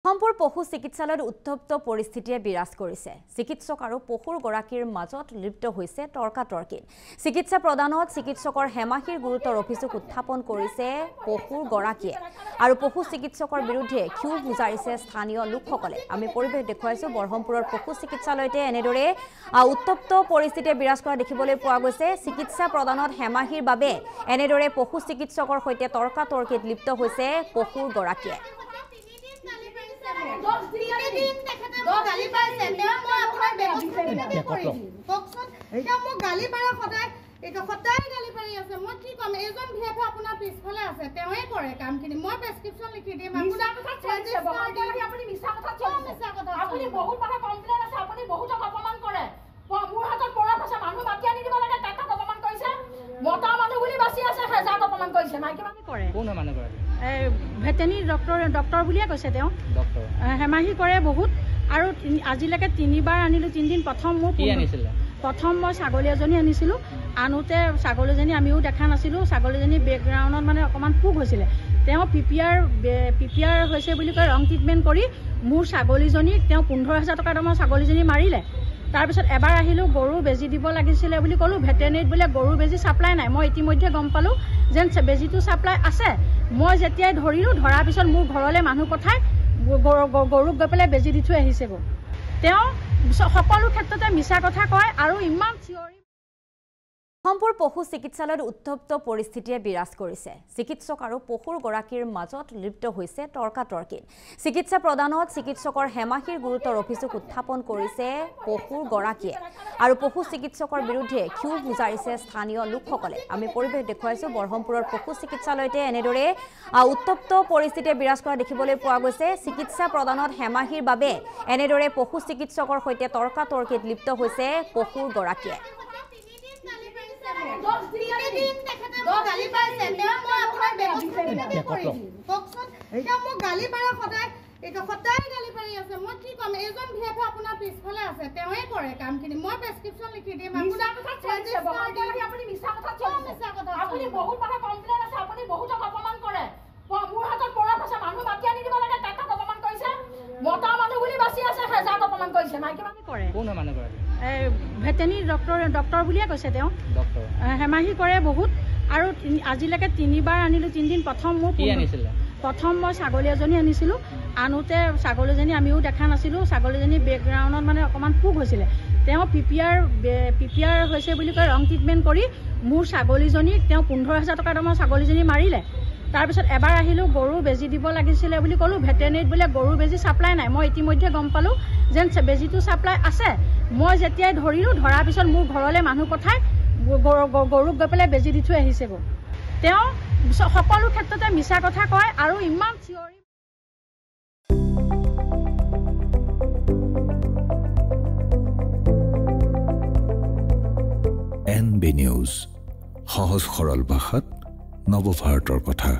সম্পূৰ্ণ পশু চিকিৎসালয়ত উত্তপ্ত পৰিস্থিতিয়ে বিৰাজ কৰিছে। চিকিৎসক আৰু পশুৰ গৰাকীৰ মাজত লিপ্ত হৈছে তৰ্কাতৰ্কিত। চিকিৎসা প্ৰদানত চিকিৎসকৰ হেমাহিৰ গুৰুতৰ অভিযোগ উত্থাপন কৰিছে পশুৰ গৰাকীয়ে আৰু পশু চিকিৎসকৰ বিৰুদ্ধে ক্ষোভ উজাৰিছে স্থানীয় লোকসকলে। আমি পৰিৱেশ দেখুৱাইছো বৰহমপুৰৰ পশু চিকিৎসালয়তে এনেদৰে উত্তপ্ত পৰিস্থিতিয়ে বিৰাজ কৰা দেখিবলৈ পোৱা গৈছে। চিকিৎসা প্ৰদানত হেমাহিৰ বাবে এনেদৰে পশু চিকিৎসকৰ সৈতে তৰ্কাতৰ্কিত লিপ্ত হৈছে পশুৰ গৰাকীয়ে। ভেটেনেৰী ডক্টৰ বুলিয়ে কৈছে তেওঁ হেমাহি কৰে বহুত আৰু আজিলৈকে 3বাৰ আনিলো 3 দিন প্ৰথম মই ছাগলী এজনী আনিছিলো আনোতে ছাগলীজনী আমিও দেখা নাছিলো ছাগলীজনী বেকগ্ৰাউণ্ডত মানে অকমান পোক হৈছিলে তেওঁ পিপিআৰ হৈছে বুলি কয় ৰং ট্ৰিটমেণ্ট কৰি মোৰ ছাগলীজনী তেওঁ 15,000 টকা দামৰ ছাগলীজনী মাৰিলে। তাৰপিছত এবাৰ আহিলো গৰু বেজি দিব লাগিছিলে বুলি ক'লো ভেটেনেৰীত বোলে গৰু বেজি ছাপ্লাই নাই। মই ইতিমধ্যে গম পালো যেন বেজিটো ছাপ্লাই আছে। মই যেতিয়াই ধৰিলো ধৰাৰ পিছত মোৰ ঘৰলৈ মানুহ পঠাই গৰুক গৈ পেলাই বেজি দি থৈ আহিছে। তেওঁ সকলো ক্ষেত্ৰতে মিছা কথা কয় আৰু ইমান চিঞৰি সম্পূৰ্ণ পশু চিকিৎসালয়ত উত্তপ্ত পৰিস্থিতিয়ে বিৰাজ কৰিছে। চিকিৎসক আৰু পশুৰ গৰাকীৰ মাজত লিপ্ত হৈছে তৰ্কাতৰ্কিত। চিকিৎসা প্ৰদানত চিকিৎসকৰ হেমাহিৰ গুৰুতৰ অভিযোগ উত্থাপন কৰিছে পশুৰ গৰাকীয়ে আৰু পশু চিকিৎসকৰ বিৰুদ্ধে ক্ষোভ উজাৰিছে স্থানীয় লোকসকলে। আমি পৰিৱেশ দেখুৱাইছো বৰহমপুৰৰ পশু চিকিৎসালয়তে এনেদৰে উত্তপ্ত পৰিস্থিতিয়ে বিৰাজ কৰা দেখিবলৈ পোৱা গৈছে। চিকিৎসা প্ৰদানত হেমাহিৰ বাবে এনেদৰে পশু চিকিৎসকৰ সৈতে তৰ্কাতৰ্কিত লিপ্ত হৈছে পশুৰ গৰাকীয়ে। ভেটেনেৰী ডক্টৰ বুলিয়ে কৈছে তেওঁ হেমাহি কৰে বহুত আৰু আজিলৈকে 3বাৰ আনিলো 3 দিন প্ৰথম মই ছাগলী এজনী আনিছিলো আনোতে ছাগলীজনী আমিও দেখা নাছিলো ছাগলীজনী বেকগ্ৰাউণ্ডত মানে অকমান পোক হৈছিলে তেওঁ পিপিআৰ হৈছে বুলি কয় ৰং ট্ৰিটমেণ্ট কৰি মোৰ ছাগলীজনী তেওঁ 15,000 টকা দামৰ ছাগলীজনী মাৰিলে। তাৰপিছত এবাৰ আহিলো গৰু বেজি দিব লাগিছিলে বুলি ক'লো ভেটেনেৰীত বোলে গৰু বেজি ছাপ্লাই নাই। মই ইতিমধ্যে গম পালো যেন বেজিটো ছাপ্লাই আছে। মই যেতিয়াই ধৰিলো ধৰাৰ পিছত মোৰ ঘৰলৈ মানুহ পঠাই গৰুক গৈ পেলাই বেজি দি থৈ আহিছে। তেওঁ সকলো ক্ষেত্ৰতে মিছা কথা কয় আৰু ইমান চিঞৰি NB নিউজ সহজ সৰল ভাষাত নৱভাৰতৰ কথা।